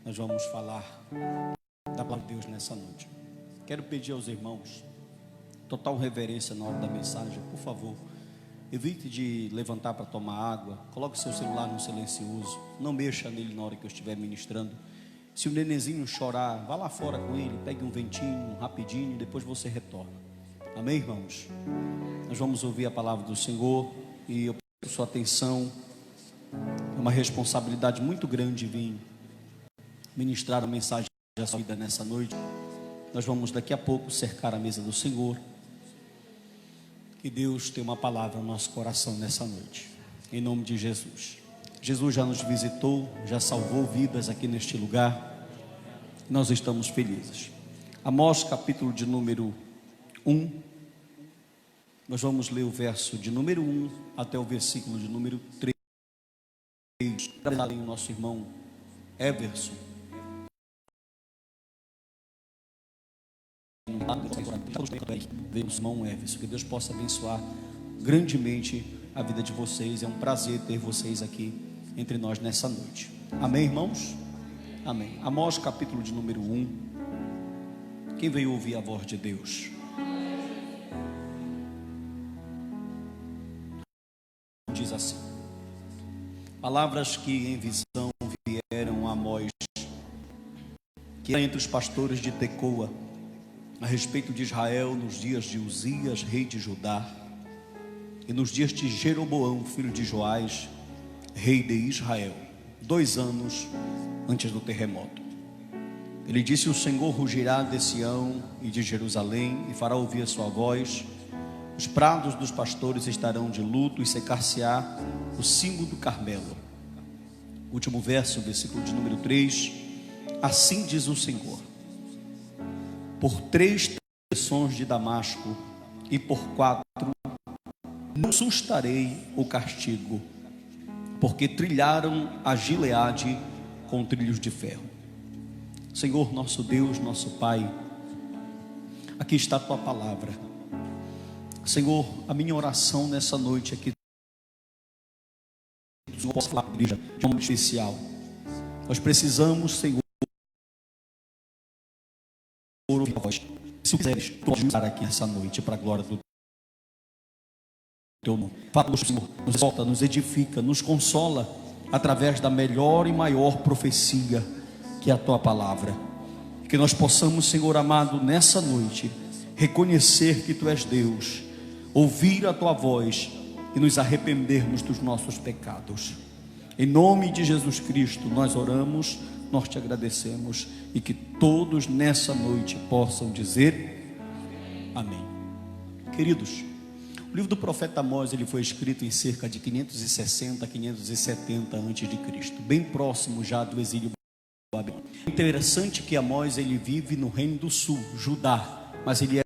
Nós vamos falar da palavra de Deus nessa noite. Quero pedir aos irmãos total reverência na hora da mensagem. Por favor, evite de levantar para tomar água. Coloque seu celular no silencioso. Não mexa nele na hora que eu estiver ministrando. Se o nenenzinho chorar, vá lá fora com ele, pegue um ventinho rapidinho, depois você retorna. Amém, irmãos? Nós vamos ouvir a palavra do Senhor e eu peço sua atenção. É uma responsabilidade muito grande vir ministrar a mensagem da sua vida nessa noite. Nós vamos daqui a pouco cercar a mesa do Senhor. Que Deus tenha uma palavra no nosso coração nessa noite, em nome de Jesus. Jesus já nos visitou, já salvou vidas aqui neste lugar. Nós estamos felizes. Amós, capítulo de número 1. Nós vamos ler o verso de número 1 até o versículo de número 3. O nosso irmão Everson. Irmão Everson, que Deus possa abençoar grandemente a vida de vocês. É um prazer ter vocês aqui entre nós nessa noite. Amém, irmãos? Amém. Amós, capítulo de número 1. Quem veio ouvir a voz de Deus? Diz assim: palavras que em visão vieram a Amós, que era entre os pastores de Tecoa, a respeito de Israel nos dias de Uzias, rei de Judá, e nos dias de Jeroboão, filho de Joás, rei de Israel, 2 anos antes do terremoto. Ele disse: o Senhor rugirá de Sião e de Jerusalém, e fará ouvir a sua voz. Os prados dos pastores estarão de luto, e secar-se-á o cimo do Carmelo. Último verso, versículo de número 3. Assim diz o Senhor: por 3 transgressões de Damasco e por 4 não sustarei o castigo, porque trilharam a Gileade com trilhos de ferro. Senhor, nosso Deus, nosso Pai, aqui está a tua palavra. Senhor, a minha oração nessa noite aqui, o Senhor possa falar, igreja, de um modo especial. Nós precisamos, Senhor, ouvir a voz. Se quiseres, tu pode estar aqui essa noite para a glória do teu nome. Fala, Senhor, nos exalta, nos edifica, nos consola através da melhor e maior profecia, que é a tua palavra. Que nós possamos, Senhor amado, nessa noite reconhecer que tu és Deus, ouvir a tua voz e nos arrependermos dos nossos pecados. Em nome de Jesus Cristo nós oramos, nós te agradecemos, e que todos nessa noite possam dizer amém. Queridos, o livro do profeta Amós, ele foi escrito em cerca de 560, 570 antes de Cristo, bem próximo já do exílio babilônico. É interessante que Amós, ele vive no reino do sul, Judá, mas ele é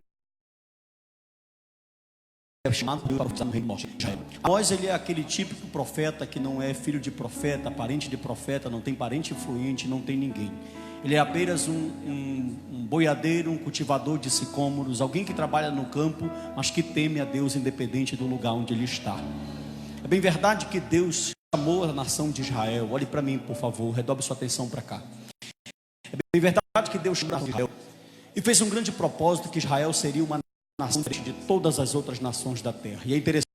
chamado para profetizar no reino do norte, Israel. Amós, ele é aquele típico profeta que não é filho de profeta, parente de profeta, não tem parente influente, não tem ninguém. Ele é apenas um boiadeiro, um cultivador de sicômoros, alguém que trabalha no campo, mas que teme a Deus independente do lugar onde ele está. É bem verdade que Deus chamou a nação de Israel. Olhe para mim, por favor, redobre sua atenção para cá. É bem verdade que Deus chamou Israel e fez um grande propósito, que Israel seria uma nação de todas as outras nações da terra. E é interessante,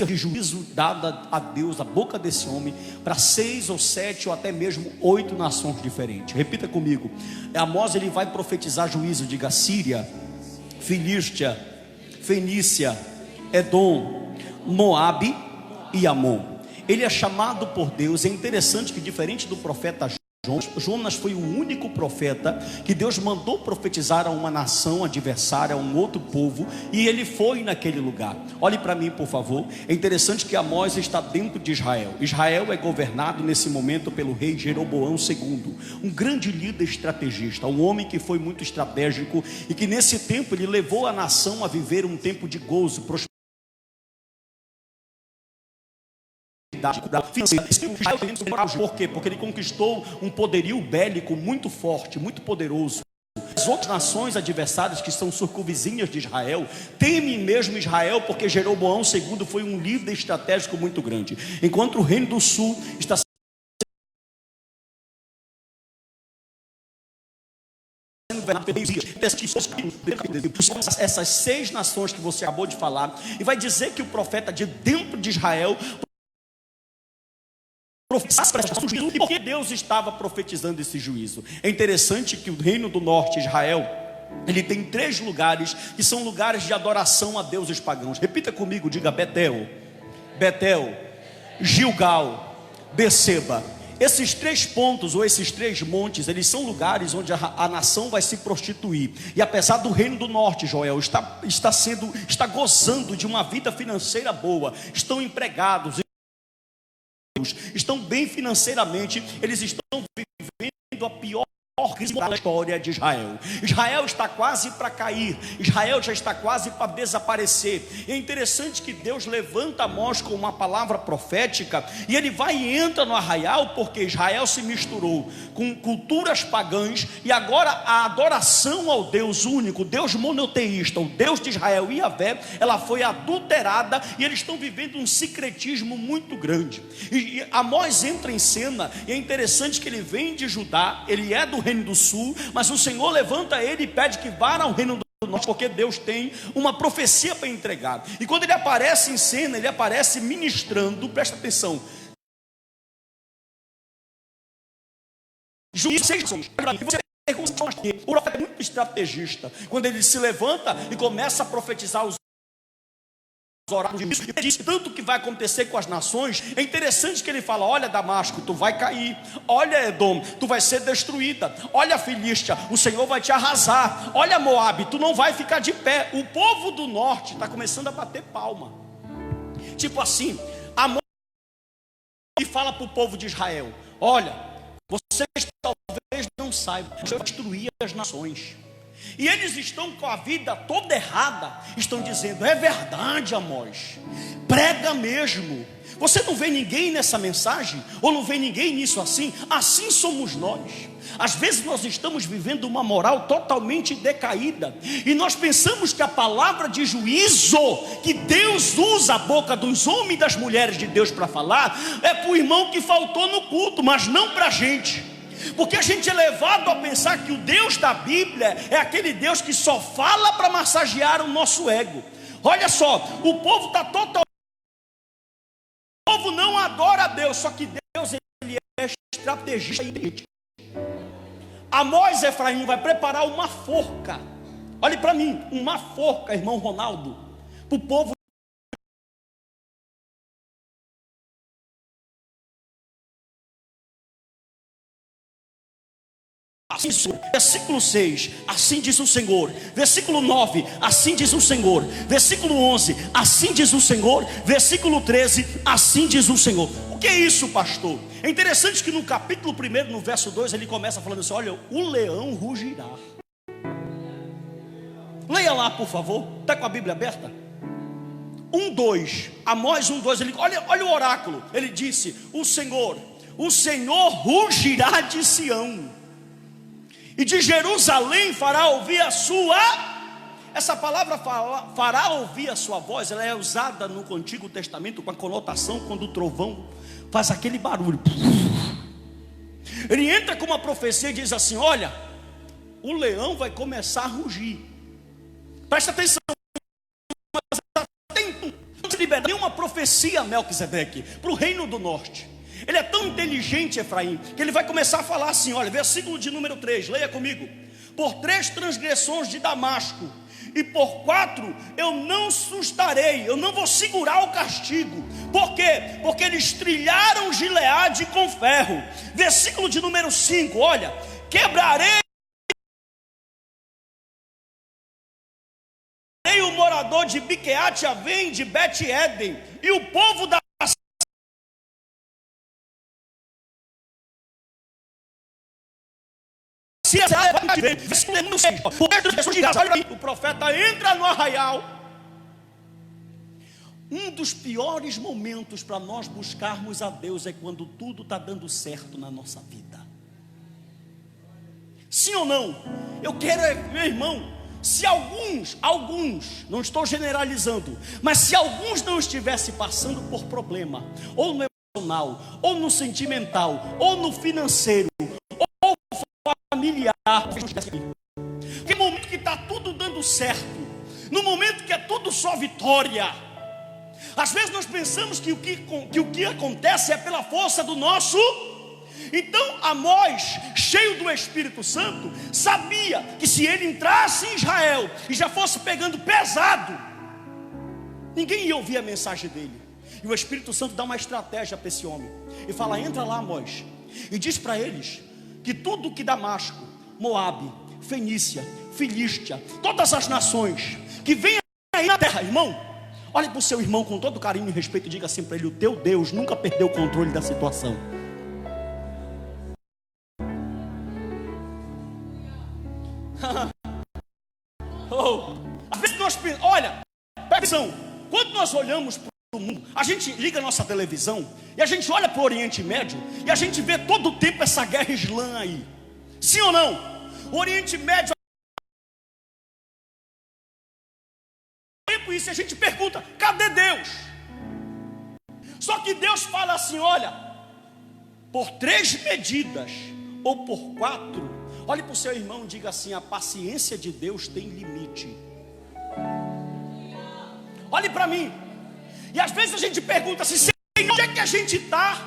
de juízo dada a Deus, a boca desse homem, para 6 ou 7 ou até mesmo 8 nações diferentes. Repita comigo. Amós, ele vai profetizar juízo. Diga: Síria, Filístia, Fenícia, Edom, Moabe e Amon. Ele é chamado por Deus. É interessante que, diferente do profeta Jonas, foi o único profeta que Deus mandou profetizar a uma nação adversária, a um outro povo, e ele foi naquele lugar. Olhe para mim, por favor. É interessante que Amós está dentro de Israel. Israel é governado nesse momento pelo rei Jeroboão II, um grande líder estrategista, um homem que foi muito estratégico, e que nesse tempo ele levou a nação a viver um tempo de gozo, prosperidade. Por quê? Porque ele conquistou um poderio bélico muito forte, muito poderoso. outras nações adversárias que são circunvizinhas de Israel temem mesmo Israel, porque Jeroboão II foi um líder estratégico muito grande, enquanto o reino do sul está sendo governado essas 6 nações que você acabou de falar, e vai dizer que o profeta de dentro de Israel, e por que Deus estava profetizando esse juízo? É interessante que o reino do norte, Israel, ele tem 3 lugares que são lugares de adoração a deuses pagãos. Repita comigo, diga: Betel, Betel, Gilgal, Beceba. Esses 3 pontos, ou esses 3 montes, eles são lugares onde a nação vai se prostituir. E apesar do reino do norte, Joel, está gozando de uma vida financeira boa, estão empregados, estão bem financeiramente, eles estão vivendo a pior crise da história de Israel. Israel está quase para cair, Israel já está quase para desaparecer. E é interessante que Deus levanta Amós com uma palavra profética, e ele vai e entra no arraial, porque Israel se misturou com culturas pagãs, e agora a adoração ao Deus único, Deus monoteísta, o Deus de Israel, Yahvé, ela foi adulterada, e eles estão vivendo um sincretismo muito grande. E Amós entra em cena, e é interessante que ele vem de Judá, ele é do reino do sul, mas o Senhor levanta ele e pede que vá ao reino do norte, porque Deus tem uma profecia para entregar. E quando ele aparece em cena, ele aparece ministrando, presta atenção, o profeta é muito estrategista, quando ele se levanta e começa a profetizar os oráculos, e diz tanto que vai acontecer com as nações. É interessante que ele fala: olha Damasco, tu vai cair, olha Edom, tu vai ser destruída, olha Filístia, o Senhor vai te arrasar, olha Moabe, tu não vai ficar de pé. O povo do norte está começando a bater palma, tipo assim, Amós e fala para o povo de Israel: olha, vocês talvez não saibam, eu destruí as nações. E eles estão com a vida toda errada, estão dizendo: é verdade, Amós, prega mesmo. Você não vê ninguém nessa mensagem? Ou não vê ninguém nisso assim? Assim somos nós. Às vezes nós estamos vivendo uma moral totalmente decaída, e nós pensamos que a palavra de juízo que Deus usa a boca dos homens e das mulheres de Deus para falar é para o irmão que faltou no culto, mas não para a gente. Porque a gente é levado a pensar que o Deus da Bíblia é aquele Deus que só fala para massagear o nosso ego. Olha só, o povo está totalmente, o povo não adora a Deus, só que Deus, ele é estrategista. Amós, Efraim, vai preparar uma forca. Olhe para mim, uma forca, irmão Ronaldo, para o povo. Versículo 6, assim diz o Senhor. Versículo 9, assim diz o Senhor. Versículo 11, assim diz o Senhor. Versículo 13, assim diz o Senhor. O que é isso, pastor? É interessante que no capítulo 1, no verso 2, ele começa falando assim: olha, o leão rugirá. Leia lá, por favor. Está com a Bíblia aberta? 1:2, Amós 1:2, ele, olha o oráculo. Ele disse: o Senhor rugirá de Sião, e de Jerusalém fará ouvir a sua. Essa palavra fará ouvir a sua voz, ela é usada no Antigo Testamento com a conotação quando o trovão faz aquele barulho. Ele entra com uma profecia e diz assim: olha, o leão vai começar a rugir. Presta atenção, não se libera nenhuma profecia, Melquisedeque, para o reino do norte. Ele é tão inteligente, Efraim, que ele vai começar a falar assim, olha, versículo de número 3, leia comigo: por 3 transgressões de Damasco, e por 4 eu não sustarei, eu não vou segurar o castigo. Por quê? Porque eles trilharam Gileade com ferro. Versículo de número 5, olha: quebrarei o morador de Biqueate Avém, de Bet-Eden, e o povo da o profeta entra no arraial. Um dos piores momentos para nós buscarmos a Deus é quando tudo está dando certo na nossa vida. Sim ou não? Eu quero, meu irmão, se alguns, não estou generalizando, mas se alguns não estivessem passando por problema, ou no emocional, ou no sentimental, ou no financeiro, ou familiar, no momento que está tudo dando certo, no momento que é tudo só vitória, às vezes nós pensamos que o que acontece é pela força do nosso. Então Amós, cheio do Espírito Santo, sabia que se ele entrasse em Israel e já fosse pegando pesado, ninguém ia ouvir a mensagem dele. E o Espírito Santo dá uma estratégia para esse homem e fala: entra lá, Amós, e diz para eles que tudo que Damasco, Moabe, Fenícia, Filístia, todas as nações que vêm aí na terra, irmão, olhe para o seu irmão com todo carinho e respeito e diga assim para ele: o teu Deus nunca perdeu o controle da situação. Às vezes nós pensamos, olha, presta atenção, quando nós olhamos para o mundo, a gente liga a nossa televisão e a gente olha para o Oriente Médio e a gente vê todo o tempo essa guerra islã aí. Sim ou não? O Oriente Médio, isso, a gente pergunta: cadê Deus? Só que Deus fala assim: olha, por 3 medidas ou por 4, olhe para o seu irmão e diga assim: a paciência de Deus tem limite. Olhe para mim. E às vezes a gente pergunta assim: Senhor, onde é que a gente está?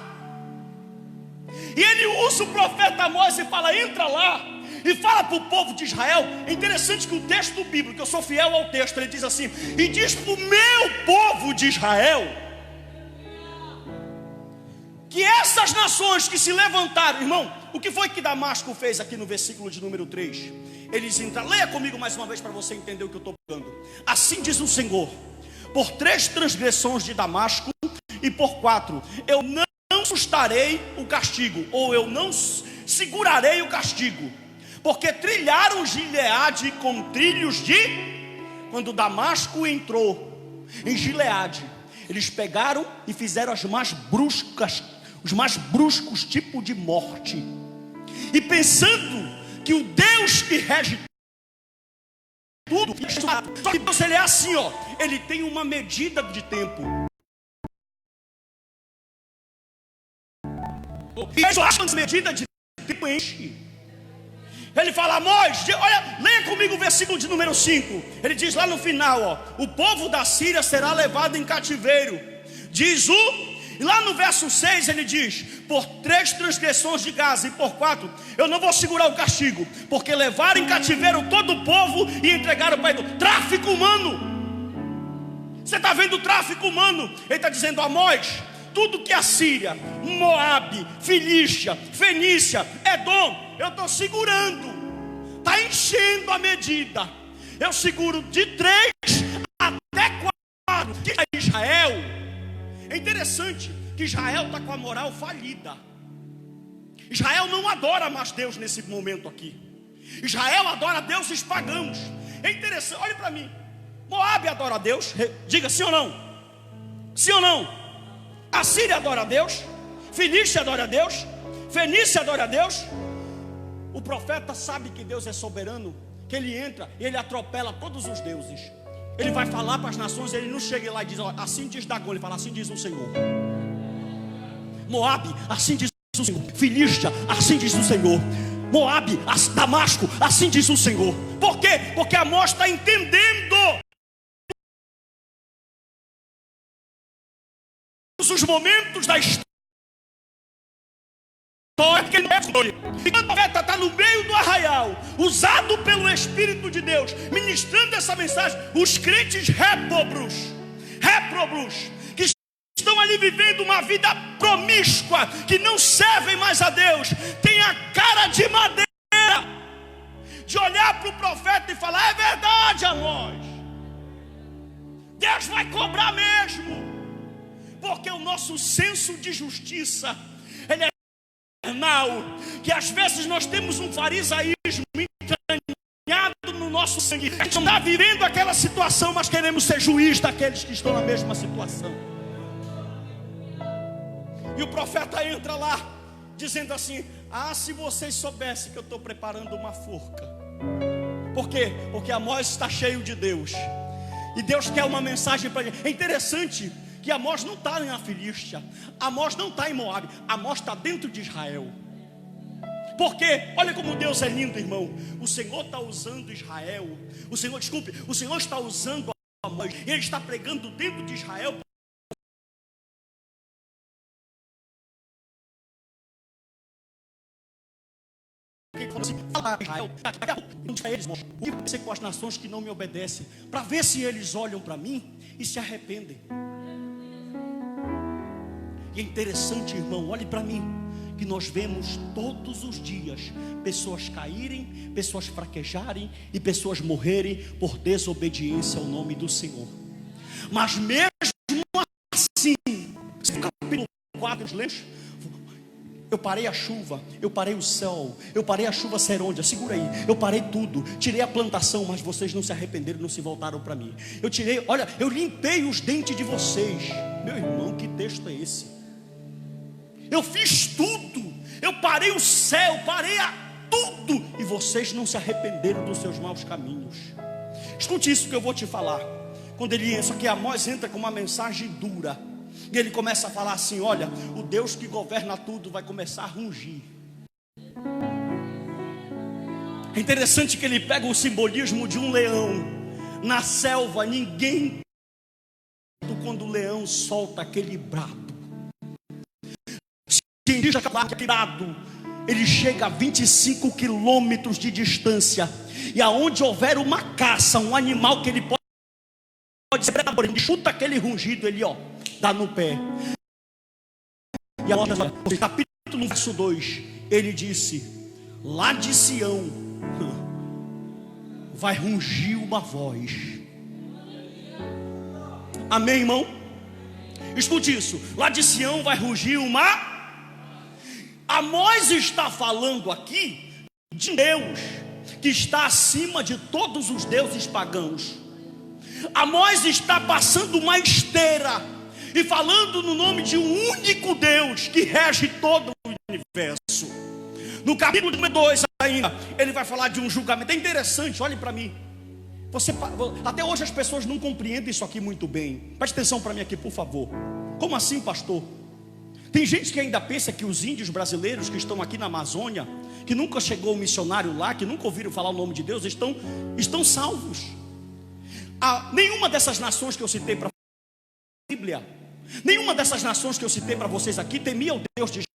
E ele usa o profeta Amós e fala: entra lá e fala para o povo de Israel. É interessante que o texto bíblico, eu sou fiel ao texto, ele diz assim: e diz para o meu povo de Israel que essas nações que se levantaram, irmão, o que foi que Damasco fez aqui no versículo de número 3? Eles entram, leia comigo mais uma vez para você entender o que eu estou falando. Assim diz o Senhor: por 3 transgressões de Damasco e por 4, eu não sustarei o castigo, ou eu não segurarei o castigo, porque trilharam Gileade com trilhos de... Quando Damasco entrou em Gileade, eles pegaram e fizeram os mais bruscos tipos de morte, e pensando que o Deus que rege tudo, só que Deus, ele é assim, ó, ele tem uma medida de tempo. E essa medida de tempo enche. Ele fala: Amós, olha, leia comigo o versículo de número 5. Ele diz lá no final, ó: o povo da Síria será levado em cativeiro. E lá no verso 6 ele diz: por 3 transgressões de Gaza e por 4, eu não vou segurar o castigo, porque levaram em cativeiro todo o povo e entregaram para ele. Tráfico humano. Você está vendo o tráfico humano? Ele está dizendo: Amós, tudo que a Síria, Moabe, Filístia, Fenícia, Edom, eu estou segurando. Está enchendo a medida. Eu seguro de 3 até 4. Que Israel, é interessante que Israel está com a moral falida. Israel não adora mais Deus nesse momento aqui. Israel adora deuses pagãos. É interessante, olhe para mim. Moabe adora a Deus, diga sim ou não. Sim ou não? A Síria adora a Deus, Filístia adora a Deus, Fenícia adora a Deus. O profeta sabe que Deus é soberano, que ele entra e ele atropela todos os deuses. Ele vai falar para as nações, ele não chega lá e diz: ó, assim diz Dagon, ele fala: assim diz o Senhor. Moabe, assim diz o Senhor. Filístia, assim diz o Senhor. Moabe, Damasco, assim diz o Senhor. Por quê? Porque Amós está entendendo os momentos da história. E quando o profeta está no meio do arraial, usado pelo Espírito de Deus, ministrando essa mensagem, os crentes réprobos, que estão ali vivendo uma vida promíscua, que não servem mais a Deus, tem a cara de madeira de olhar para o profeta e falar: é verdade, Amós, Deus vai cobrar mesmo, porque o nosso senso de justiça, ele é carnal, que às vezes nós temos um farisaísmo entranhado no nosso sangue. A gente não está vivendo aquela situação, mas queremos ser juiz daqueles que estão na mesma situação. E o profeta entra lá dizendo assim: ah, se vocês soubessem que eu estou preparando uma forca. Por quê? Porque Amós está cheio de Deus, e Deus quer uma mensagem para ele. É interessante que Amós não está na Filístia, Amós não está em Moabe, Amós está dentro de Israel. Porque, olha como Deus é lindo, irmão. O Senhor está usando Israel, o Senhor está usando Amós, e Ele está pregando dentro de Israel. O que vai ser com as nações que não me obedecem? Para ver se eles olham para mim e se arrependem. E é interessante, irmão, olhe para mim, que nós vemos todos os dias pessoas caírem, pessoas fraquejarem e pessoas morrerem por desobediência ao nome do Senhor. Mas mesmo assim, capítulo 4, lemos: eu parei a chuva, eu parei o céu, eu parei a chuva serôdia, segura aí, eu parei tudo, tirei a plantação, mas vocês não se arrependeram, não se voltaram para mim. Eu limpei os dentes de vocês. Meu irmão, que texto é esse? Eu fiz tudo, eu parei o céu, parei a tudo, e vocês não se arrependeram dos seus maus caminhos. Escute isso que eu vou te falar. Só que Amós entra com uma mensagem dura, e ele começa a falar assim: olha, o Deus que governa tudo vai começar a rugir. É interessante que ele pega o simbolismo de um leão. Na selva ninguém, quando o leão solta aquele brado, ele chega a 25 quilômetros de distância, e aonde houver uma caça, um animal que ele pode ser predador, ele chuta aquele rugido, ele dá no pé. E a outra, capítulo verso 2, ele disse: lá de Sião vai rugir uma voz. Amém, irmão? Escute isso: lá de Sião vai rugir uma. Amós está falando aqui de Deus que está acima de todos os deuses pagãos. Amós está passando uma esteira e falando no nome de um único Deus que rege todo o universo. No capítulo número 2 ainda, ele vai falar de um julgamento. É interessante, olhe para mim. Até hoje as pessoas não compreendem isso aqui muito bem. Preste atenção para mim aqui, por favor. Como assim, pastor? Tem gente que ainda pensa que os índios brasileiros que estão aqui na Amazônia, que nunca chegou um missionário lá, que nunca ouviram falar o nome de Deus, estão salvos. Nenhuma dessas nações que eu citei para a Bíblia, nenhuma dessas nações que eu citei para vocês aqui temia o Deus de Israel.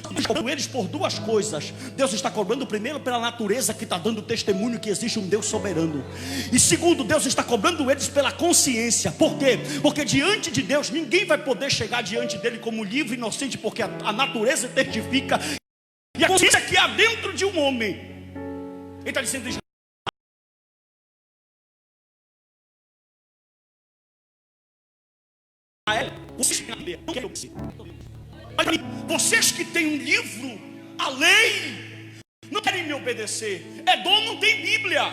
Deus está cobrando eles por duas coisas. Deus está cobrando primeiro pela natureza, que está dando testemunho que existe um Deus soberano. E segundo, Deus está cobrando eles pela consciência. Por quê? Porque diante de Deus ninguém vai poder chegar diante dele como livre e inocente, porque a natureza testifica, e a consciência que há dentro de um homem. Ele está dizendo: vocês que têm um livro, a lei, não querem me obedecer. Edom não tem Bíblia,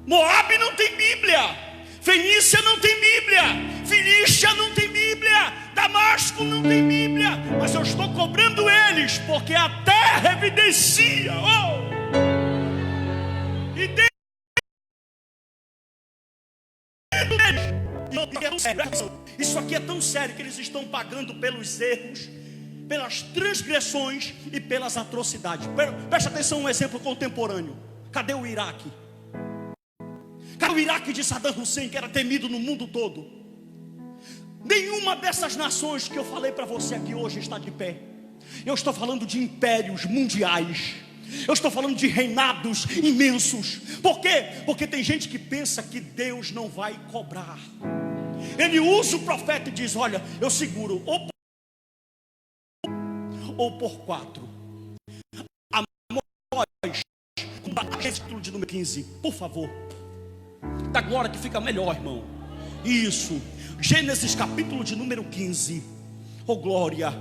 Moabe não tem Bíblia, Fenícia não tem Bíblia, Filístia não tem Bíblia, Damasco não tem Bíblia. Mas eu estou cobrando eles, porque a terra evidencia. E Deus, isso aqui é tão sério que eles estão pagando pelos erros, pelas transgressões e pelas atrocidades. Preste atenção, um exemplo contemporâneo. Cadê o Iraque? Cadê o Iraque de Saddam Hussein, que era temido no mundo todo? Nenhuma dessas nações que eu falei para você aqui hoje está de pé. Eu estou falando de impérios mundiais. Eu estou falando de reinados imensos. Por quê? Porque tem gente que pensa que Deus não vai cobrar. Ele usa o profeta e diz: olha, eu seguro ou por 4. Amós, capítulo de número 15, por favor. Da glória que fica melhor, irmão. Isso, Gênesis capítulo de número 15. Oh glória.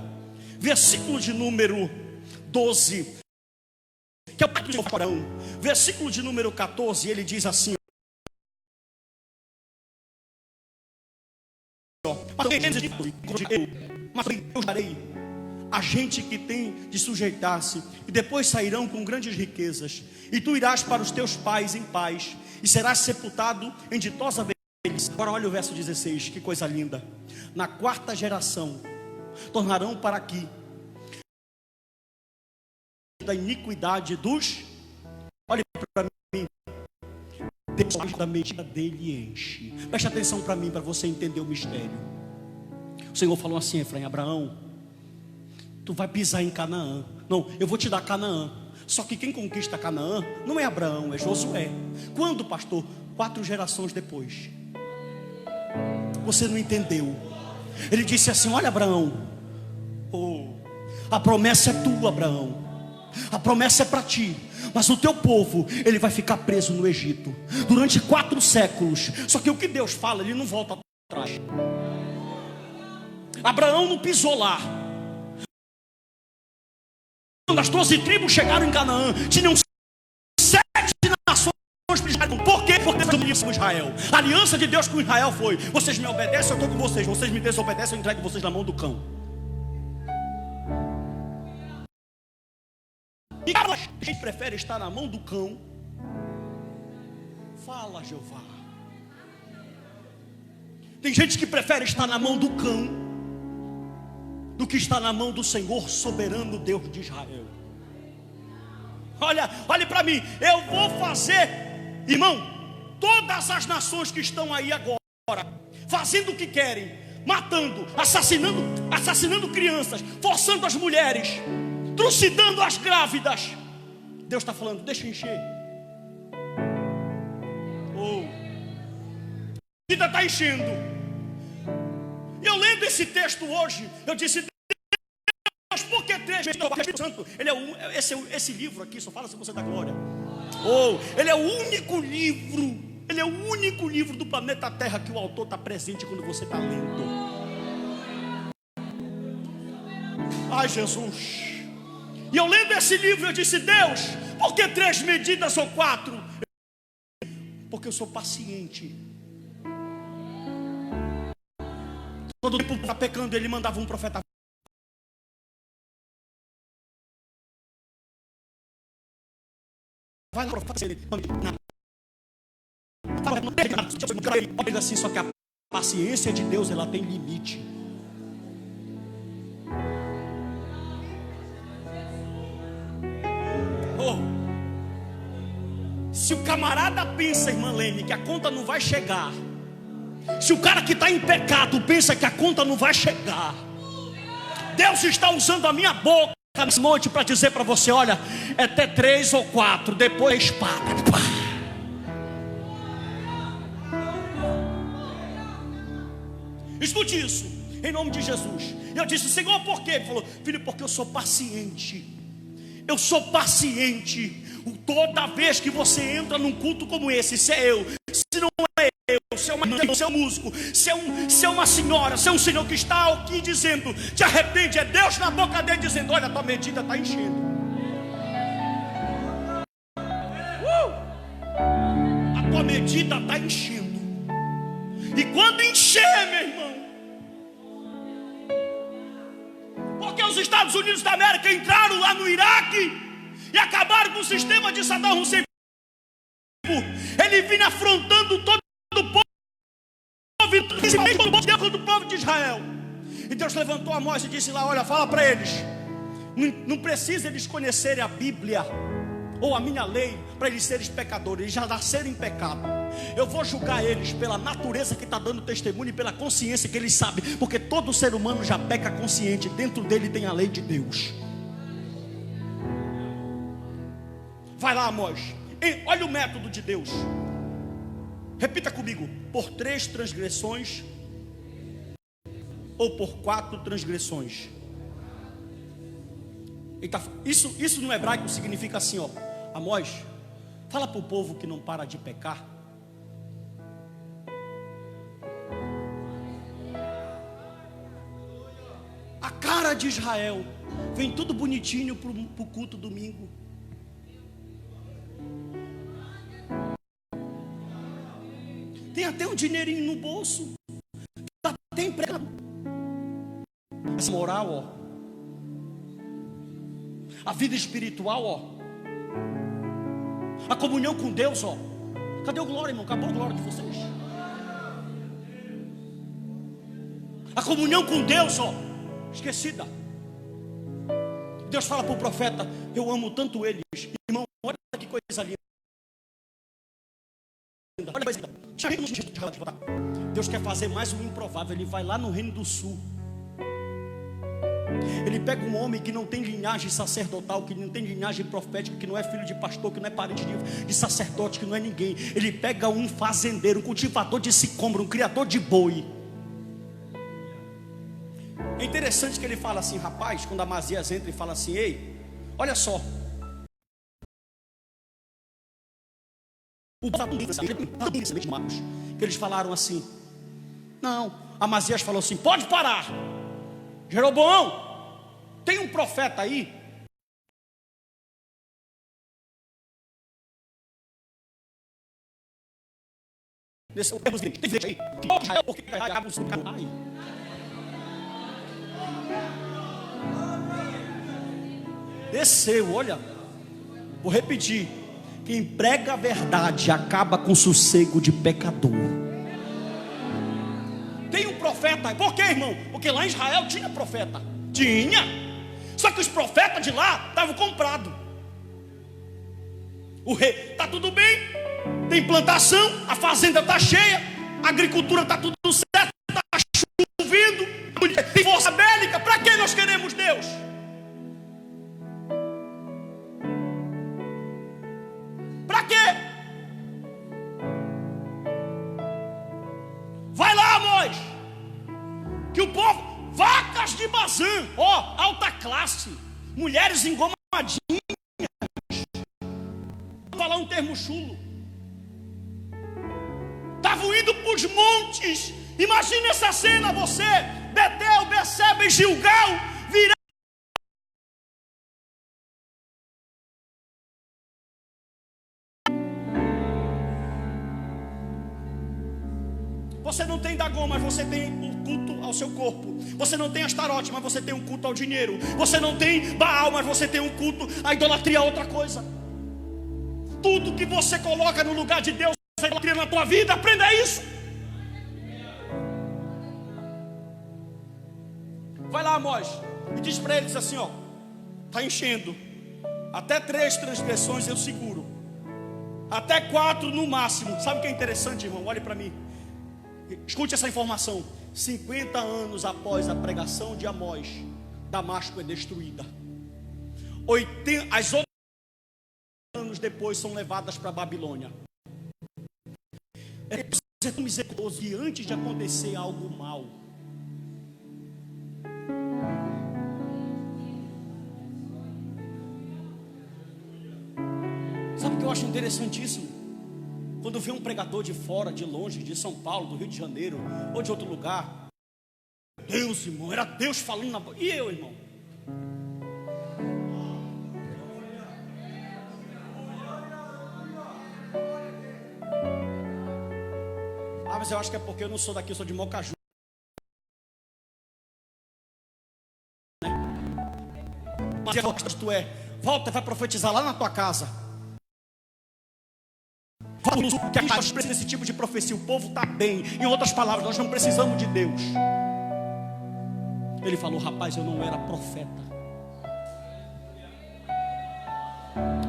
Versículo de número 12, que é o pacto de Abraão. Versículo de número 14, ele diz assim: mas eu darei a gente que tem de sujeitar-se, e depois sairão com grandes riquezas, e tu irás para os teus pais em paz, e serás sepultado em ditosa velhice. Agora olha o verso 16, que coisa linda. Na quarta geração tornarão para aqui da iniquidade dos, olhe para mim, Deus da medida dele enche. Preste atenção para mim, para você entender o mistério. O Senhor falou assim, Efraim: Abraão, tu vai pisar em Canaã. Não, eu vou te dar Canaã. Só que quem conquista Canaã não é Abraão, é Josué. Quando, pastor? 4 gerações depois. Você não entendeu. Ele disse assim: olha, Abraão, a promessa é tua, Abraão. A promessa é para ti, mas o teu povo, ele vai ficar preso no Egito durante 4 séculos. Só que o que Deus fala, ele não volta atrás. Abraão não pisou lá. Quando as 12 tribos chegaram em Canaã, tinham 7 nações. Por quê? Porque Deus com Israel. A aliança de Deus com Israel foi: vocês me obedecem, eu estou com vocês. Vocês me desobedecem, eu entrego vocês na mão do cão. E a gente prefere estar na mão do cão. Fala, Jeová. Tem gente que prefere estar na mão do cão do que estar na mão do Senhor soberano, Deus de Israel. Olhe para mim. Eu vou fazer, irmão, todas as nações que estão aí agora fazendo o que querem, matando, assassinando crianças, forçando as mulheres, trucidando as grávidas. Deus está falando: deixa encher. A vida está enchendo. Eu lendo esse texto hoje, eu disse: Deus, por que 3 vezes o Espírito Santo? Ele é esse livro aqui só fala se você dá glória. Ele é o único livro. Ele é o único livro do planeta Terra que o autor está presente quando você está lendo. Ai, Jesus. E eu lendo esse livro, eu disse: Deus, por que 3 medidas ou 4? Porque eu sou paciente. Todo tempo está pecando, ele mandava um profeta. Vai lá, profeta. Ele assim, só que a paciência de Deus, ela tem limite. Se o camarada pensa, irmã Lene, que a conta não vai chegar, se o cara que está em pecado pensa que a conta não vai chegar, Deus está usando a minha boca nesse monte para dizer para você: olha, é até 3 ou 4, depois a espada. Escute isso, em nome de Jesus. Eu disse: Senhor, por quê? Ele falou: filho, porque eu sou paciente. Eu sou paciente. Toda vez que você entra num culto como esse, se é eu, se não é eu, se é um músico, se é uma senhora, se é um senhor que está aqui dizendo, de repente é Deus na boca dele dizendo: olha, a tua medida está enchendo. A tua medida está enchendo. E quando encher, meu irmão, porque os Estados Unidos da América entraram lá no Iraque e acabaram com o sistema de Saddam Hussein. Ele vinha afrontando todo o povo, principalmente todo o povo de Israel. E Deus levantou Amós e disse lá: olha, fala para eles, não precisa eles conhecerem a Bíblia ou a minha lei para eles serem pecadores. Eles já nasceram em pecado. Eu vou julgar eles pela natureza que está dando testemunho e pela consciência que eles sabem, porque todo ser humano já peca consciente. Dentro dele tem a lei de Deus. Vai lá, Amós. Olha o método de Deus. Repita comigo: por 3 transgressões ou por 4 transgressões. Isso no hebraico significa assim, ó: Amós, fala para o povo que não para de pecar. A cara de Israel vem tudo bonitinho para o culto domingo. Tem até um dinheirinho no bolso, está até empregado. Essa moral, ó, A vida espiritual, ó. A comunhão com Deus, ó. Cadê o glória, irmão? Acabou a glória de vocês. A comunhão com Deus, ó, esquecida. Deus fala para o profeta: eu amo tanto eles. Irmão, olha que coisa linda. Olha que coisa linda. Deus quer fazer mais um improvável. Ele vai lá no Reino do Sul. Ele pega um homem que não tem linhagem sacerdotal, que não tem linhagem profética, que não é filho de pastor, que não é parente de sacerdote, que não é ninguém. Ele pega um fazendeiro, um cultivador de sicômoro, um criador de boi. É interessante que ele fala assim: rapaz, quando Amazias entra e fala assim: ei, olha só, o que eles falaram assim. Não, Amazias falou assim: pode parar, Jeroboão, tem um profeta aí. Desceu, olha, vou repetir: quem prega a verdade acaba com o sossego de pecador. Tem um profeta, por quê, irmão? Porque lá em Israel tinha profeta. Tinha. Só que os profetas de lá estavam comprados. O rei, está tudo bem, tem plantação, a fazenda está cheia, a agricultura está tudo certo, está chovendo, tem força bélica. Para que nós queremos Deus? Para quê? Vai lá, Amós, que o povo, vacas de Bazã, ó, alta classe, mulheres engomadinhas, vou falar um termo chulo, estavam indo para os montes. Imagina essa cena, você, Betel, Beceba e Gilgal, virando. Você não tem Dagon, mas você tem um culto ao seu corpo. Você não tem Astarote, mas você tem um culto ao dinheiro. Você não tem Baal, mas você tem um culto à idolatria, outra coisa. Tudo que você coloca no lugar de Deus é idolatria na tua vida. Aprenda isso. Vai lá, Amós, e diz para eles assim, ó: está enchendo. Até 3 transgressões eu seguro. Até 4 no máximo. Sabe o que é interessante, irmão? Olhe para mim. Escute essa informação: 50 anos após a pregação de Amós, Damasco é destruída. As outras anos depois são levadas para a Babilônia. É tão misericordioso que antes de acontecer algo mal, sabe o que eu acho interessantíssimo? Quando vê um pregador de fora, de longe, de São Paulo, do Rio de Janeiro, ou de outro lugar, Deus, irmão, era Deus falando na boca. E eu, irmão? Ah, mas eu acho que é porque eu não sou daqui, eu sou de Mocaju. Mas tu é, volta, vai profetizar lá na tua casa. Que a gente precisa desse tipo de profecia. O povo está bem. Em outras palavras, nós não precisamos de Deus. Ele falou: rapaz, eu não era profeta.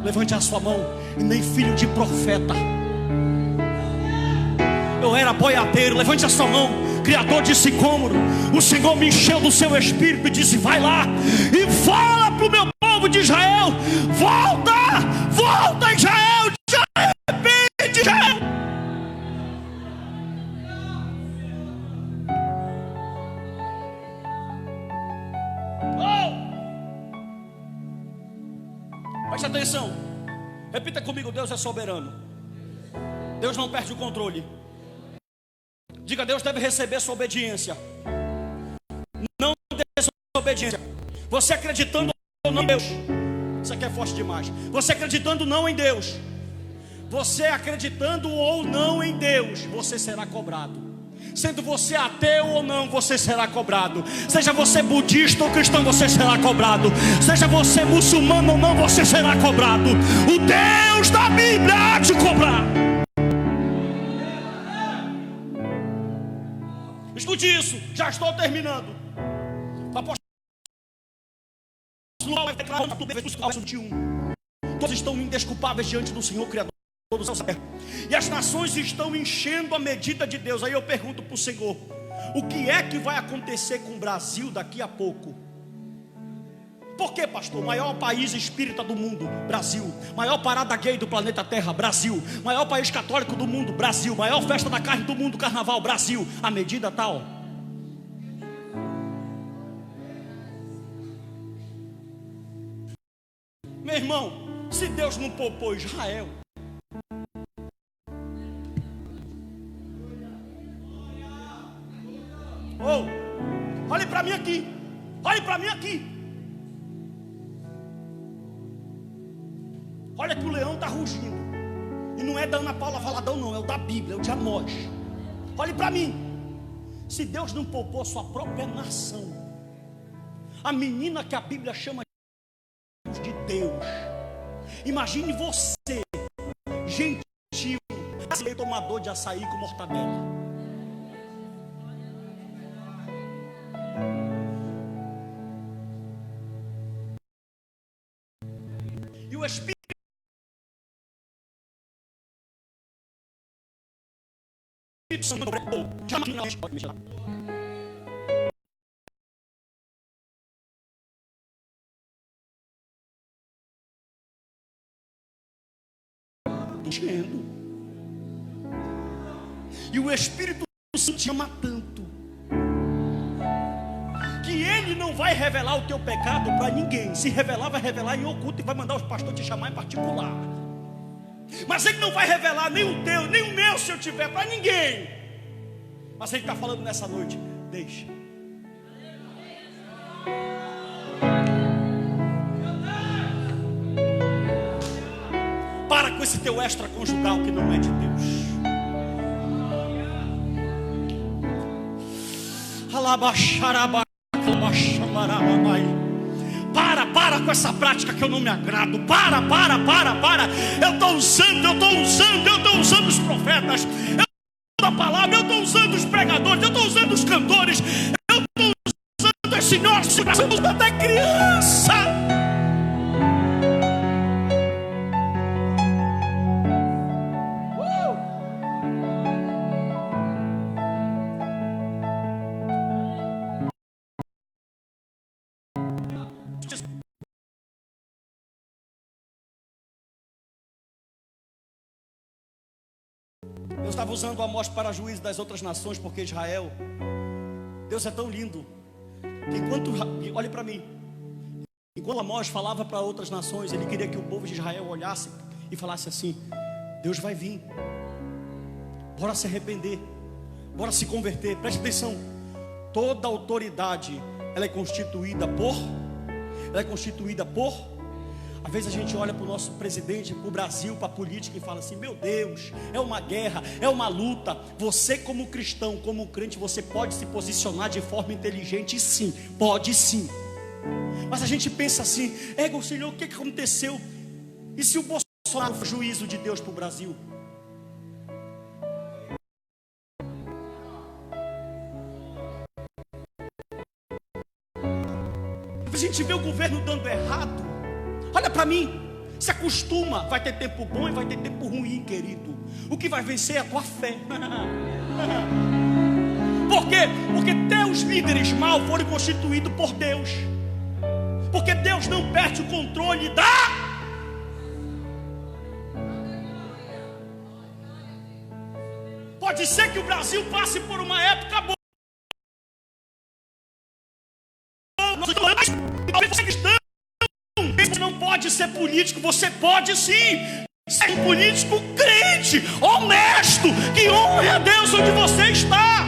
Levante a sua mão. E nem filho de profeta. Eu era boiadeiro. Levante a sua mão. Criador de sicômoro. O Senhor me encheu do seu espírito e disse: vai lá e fala para o meu povo de Israel: volta, volta, Israel. Preste atenção, repita comigo: Deus é soberano. Deus não perde o controle. Diga: Deus deve receber sua obediência. Não desobediência. Você acreditando ou não em Deus, isso aqui é forte demais. Você acreditando não em Deus, você acreditando ou não em Deus, você será cobrado. Sendo você ateu ou não, você será cobrado. Seja você budista ou cristão, você será cobrado. Seja você muçulmano ou não, você será cobrado. O Deus da Bíblia há de cobrar. Escute isso, já estou terminando. O apóstolo Paulo vai declarar no verso 21. Todos estão indesculpáveis diante do Senhor Criador. E as nações estão enchendo a medida de Deus. Aí eu pergunto para o Senhor: o que é que vai acontecer com o Brasil daqui a pouco? Por que, pastor? Maior país espírita do mundo, Brasil. Maior parada gay do planeta Terra, Brasil. Maior país católico do mundo, Brasil. Maior festa da carne do mundo, Carnaval, Brasil. A medida tá, ó. Meu irmão, se Deus não poupou Israel, olhe para mim aqui. Olhe para mim aqui. Olha que o leão está rugindo. E não é da Ana Paula Valadão, não. É o da Bíblia, é o de Amós. Olhe para mim. Se Deus não poupou a sua própria nação, a menina que a Bíblia chama de Deus, imagine você, gentil, tomador de açaí com mortadela. E o Espírito Santo enchendo. E o Espírito Santo te ama tanto que ele não vai revelar o teu pecado para ninguém. Se revelar, vai revelar em oculto e vai mandar os pastores te chamar em particular. Mas ele não vai revelar nem o teu, nem o meu, se eu tiver, para ninguém. Mas ele está falando nessa noite: deixa. Para com esse teu extraconjugal que não é de Deus. Para com essa prática que eu não me agrado. Para. Eu estou usando os profetas, eu estou usando a palavra, eu estou usando os pregadores, eu estou usando os cantores, eu estou usando esse nosso coração até criança. Eu estava usando o Amós para juízo das outras nações, porque Israel, Deus é tão lindo que olhe para mim, enquanto Amós falava para outras nações, ele queria que o povo de Israel olhasse e falasse assim: Deus vai vir, bora se arrepender, bora se converter. Preste atenção, toda autoridade ela é constituída por às vezes a gente olha para o nosso presidente, para o Brasil, para a política e fala assim: meu Deus, é uma guerra, é uma luta. Você como cristão, como crente, você pode se posicionar de forma inteligente, sim, pode sim. Mas a gente pensa assim: Senhor, o que aconteceu? E se o Bolsonaro for juízo de Deus para o Brasil? A gente vê o governo dando errado. Olha para mim, se acostuma, vai ter tempo bom e vai ter tempo ruim, querido. O que vai vencer é a tua fé. Por quê? Porque teus líderes mal foram constituídos por Deus. Porque Deus não perde o controle da... Pode ser que o Brasil passe por uma época boa. Você cristão, você não pode ser político, você pode sim ser um político crente, honesto, que honre a Deus onde você está.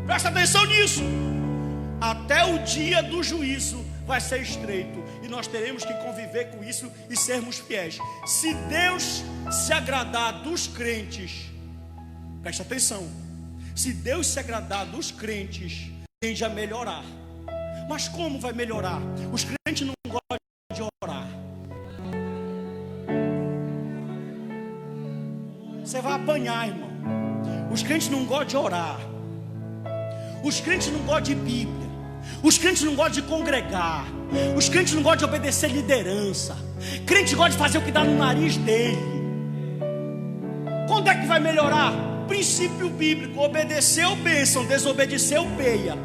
Presta atenção nisso. Até o dia do juízo vai ser estreito, e nós teremos que conviver com isso e sermos fiéis. Se Deus se agradar dos crentes, preste atenção, se Deus se agradar dos crentes, tende a melhorar. Mas como vai melhorar? Os crentes não gostam de orar. Você vai apanhar, irmão. Os crentes não gostam de orar. Os crentes não gostam de Bíblia. Os crentes não gostam de congregar. Os crentes não gostam de obedecer liderança. Crente gosta de fazer o que dá no nariz dele. Quando é que vai melhorar? Princípio bíblico: obedeceu, bênção; desobedeceu, peia.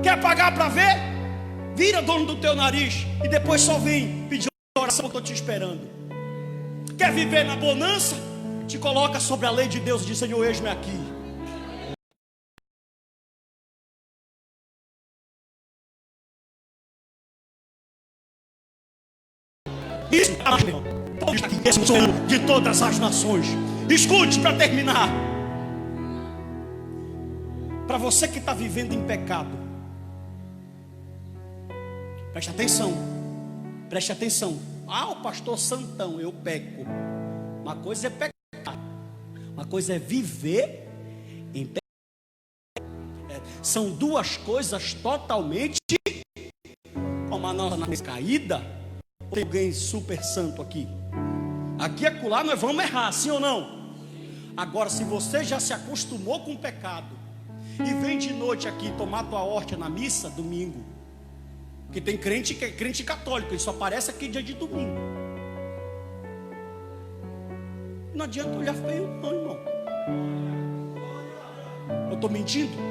Quer pagar para ver? Vira dono do teu nariz e depois só vem pedir oração, eu estou te esperando. Quer viver na bonança? Te coloca sobre a lei de Deus e diz: Senhor, eis-me aqui. Isso é o sonho de todas as nações. Escute para terminar. Para você que está vivendo em pecado, preste atenção. Preste atenção. Ah, o pastor santão, eu peco. Uma coisa é pecar, uma coisa é viver em pecado. São duas coisas totalmente. Como a nossa caída. Tem alguém super santo aqui? Aqui e acolá nós vamos errar, sim ou não? Agora, se você já se acostumou com o pecado e vem de noite aqui tomar tua hóstia na missa, domingo, porque tem crente que é crente católico, ele só aparece aqui dia de domingo. Não adianta olhar feio não, irmão. Eu estou mentindo?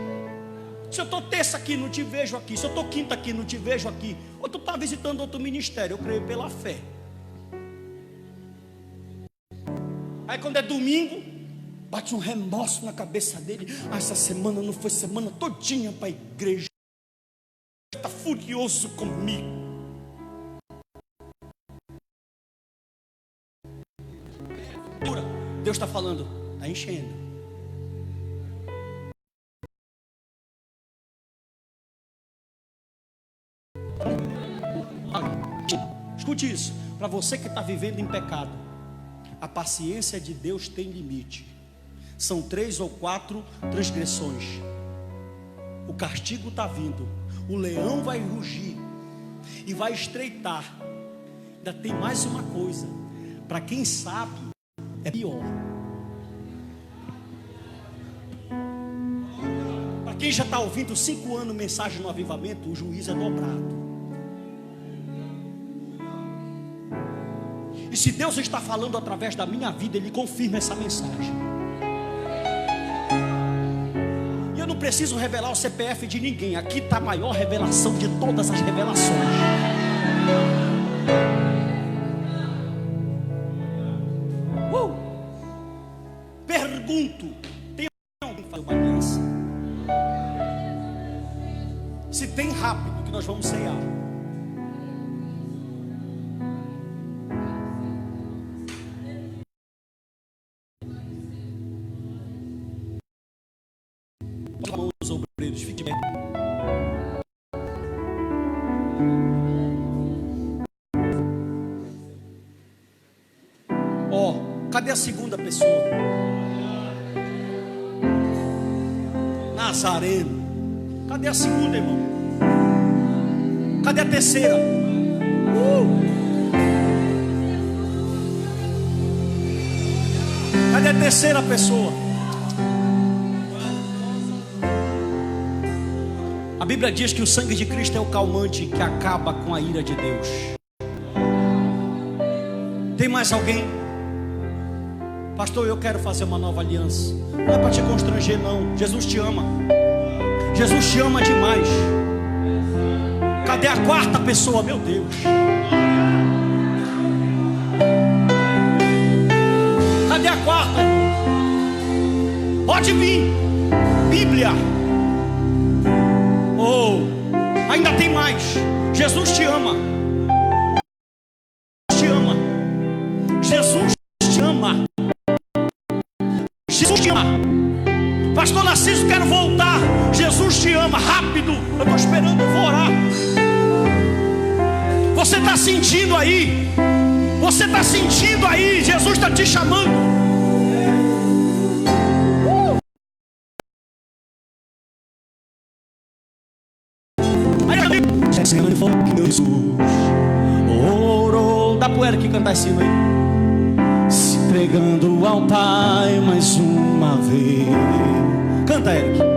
Se eu estou terça aqui, não te vejo aqui. Se eu estou quinta aqui, não te vejo aqui. Ou tu está visitando outro ministério, eu creio pela fé. Aí quando é domingo, bate um remorso na cabeça dele. Ah, essa semana não foi semana todinha para a igreja. Está furioso comigo. Deus está falando, está enchendo. Escute isso. Para você que está vivendo em pecado, a paciência de Deus tem limite. São 3 ou 4 transgressões. O castigo está vindo. O leão vai rugir e vai estreitar. Ainda tem mais uma coisa. Para quem sabe, é pior. Para quem já está ouvindo 5 anos mensagem no avivamento, o juízo é dobrado. E se Deus está falando através da minha vida, Ele confirma essa mensagem. E eu não preciso revelar o CPF de ninguém. Aqui está a maior revelação de todas as revelações. Pergunto: tem alguém que faz uma aliança? Se tem, rápido, que nós vamos cear. Os obreiros, fique bem. Cadê a segunda pessoa? Nazareno. Cadê a segunda, irmão? Cadê a terceira? Cadê a terceira pessoa? A Bíblia diz que o sangue de Cristo é o calmante que acaba com a ira de Deus. Tem mais alguém? Pastor, eu quero fazer uma nova aliança. Não é para te constranger, não. Jesus te ama. Jesus te ama demais. Cadê a quarta pessoa? Meu Deus. Cadê a quarta? Pode vir. Bíblia. Oh, ainda tem mais. Jesus te ama. Te ama. Jesus te ama. Jesus te ama. Pastor Narciso, quero voltar. Jesus te ama. chama, rápido. Eu estou esperando, eu vou orar. Você está sentindo aí? Você está sentindo aí? Jesus está te chamando. Dá pro Eric cantar esse hino aí. Se entregando ao Pai mais uma vez. Canta, Eric.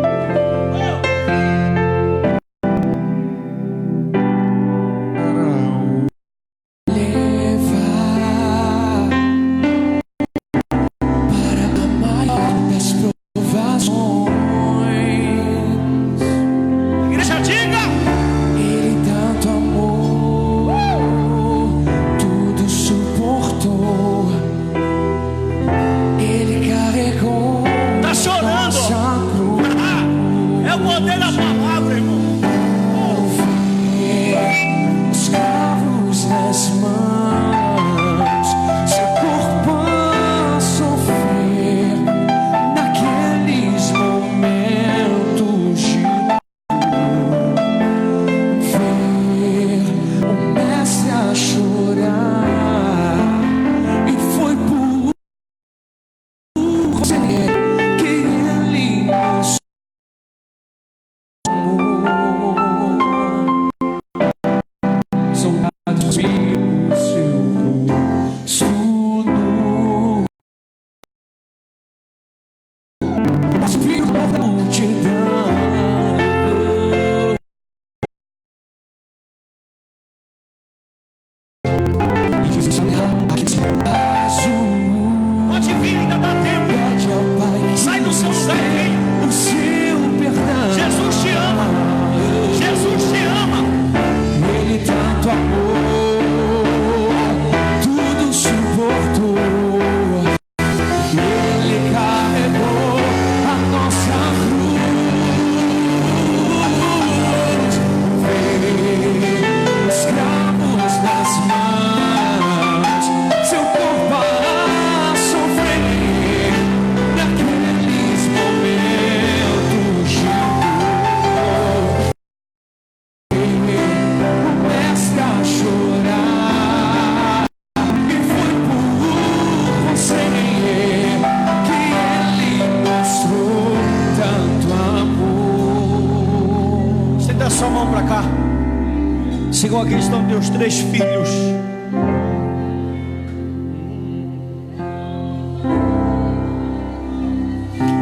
Aqui estão teus 3 filhos.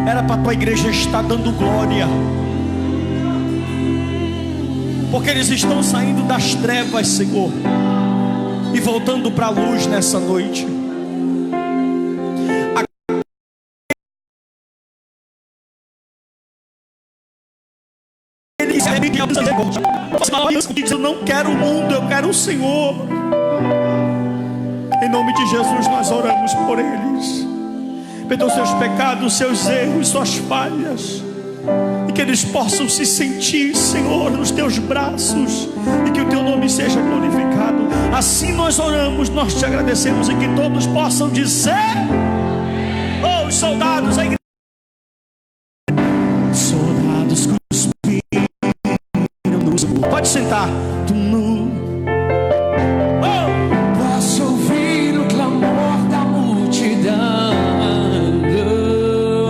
Era para a tua igreja estar dando glória, porque eles estão saindo das trevas, Senhor, e voltando para a luz nessa noite. Eu não quero o mundo, eu quero o Senhor. Em nome de Jesus nós oramos por eles. Perdoa seus pecados, seus erros, suas falhas, e que eles possam se sentir, Senhor, nos teus braços, e que o teu nome seja glorificado. Assim nós oramos, nós te agradecemos, e que todos possam dizer: oh, os soldados, a igreja. Soldados cuspiram, pode sentar. Tu não